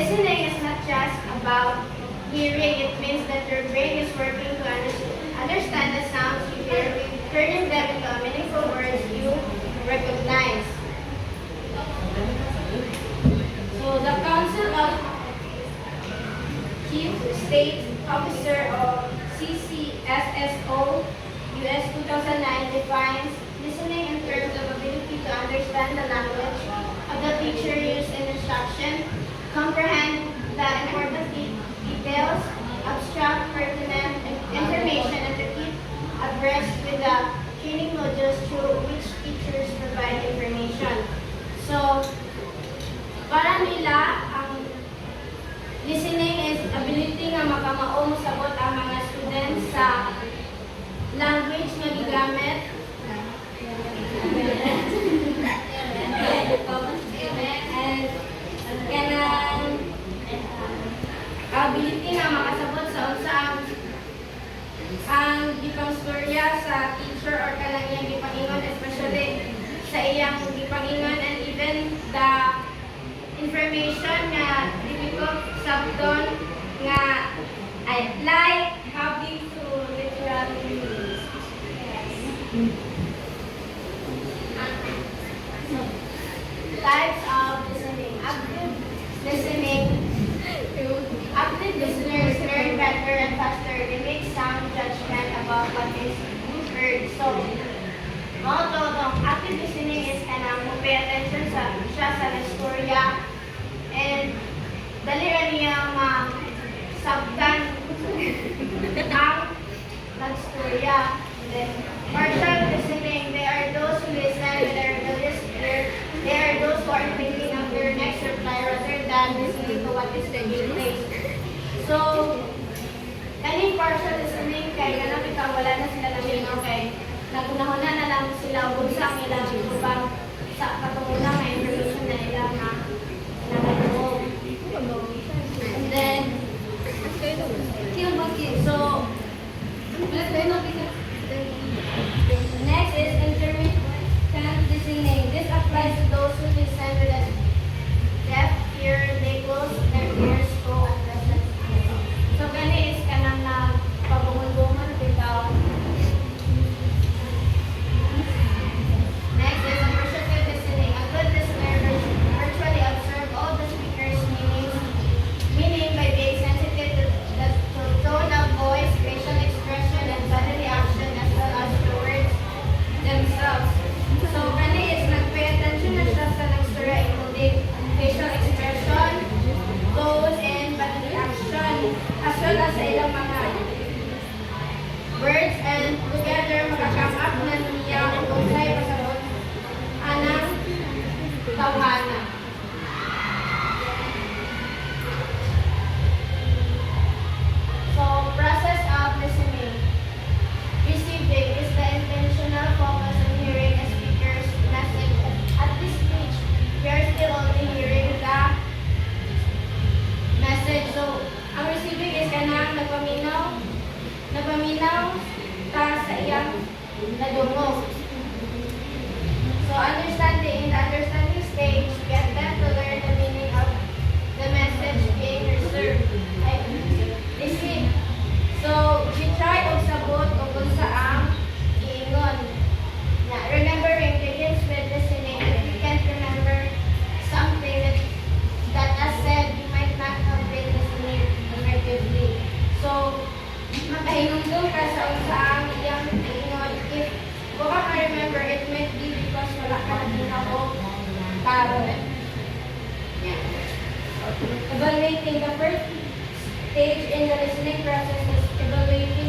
Listening is not just about hearing. It means that your brain is working to understand the sounds you hear, turning them into meaningful words you recognize. So the Council of Chief State Officer of CCSSO US 2009 defines listening in terms of ability to understand the language of the teacher used in instruction, comprehend the important details, abstract pertinent information, and to keep abreast with the training modules through which teachers provide information. So, para nila, ang listening is ability nga makamao mosabot ang mga students sa language nga gigamit. And kanang ability nga makasabot sa unsa ang gipang storya sa teacher or kanang iyang gipangingon, especially sa iyang gipangingon, and even the information nga difficult sabton nga like having to literally types of listening. Active listeners learn better and faster. They make sound judgment about what is heard. So, active listening is kanang mo pay attention siya sa istorya and dali ra niya sabdan ang nagstorya. Then, partial listening, they are those who listen with their abilities. They are those who are thinking of their next reply rather than listening to what is taking place. So, kaning partial listening, kay ganang ikaw, wala na sila naminaw kay nagunahon na lang sila bunsang ilang upang sa katungulang na information na ilang na nakatuog. And then, so, next is intermittent listening. This applies to those who listen with a deaf ear. They close their ears to address. So, gani is kanang nagpabungon-bungon bitaw. Next is appreciative listening. A good listener virtually observe all the speaker's meaning by being sensitive to the tone of voice, facial expression, and bodily action, as well as the words themselves. So, kani is nag-pay attention na siya sa nagsura, including facial expression, tone, and bodily action, as well as sa ilang mga words, and together makakam up na niya kung sa'yo pasabot anang tawhana. So, process of listening. Receiving is the intentional focus on hearing a speaker's message. At this stage, we are still only hearing the message. So, ang receiving is kanang nagpaminaw ta sa iyang nadungog. So, in the understanding stage, get them to learn the meaning of the message being received. So, we try og sabot o kung saang iingon. Remembering begins with listening. If you can't remember something that has said, you might not have been listening effectively. So, makahinumdum ka sa unsaang iyang iingon. If wala ka remember, it might be because wala ka naghinabog karon. Evaluating the first stage in the listening process is evaluating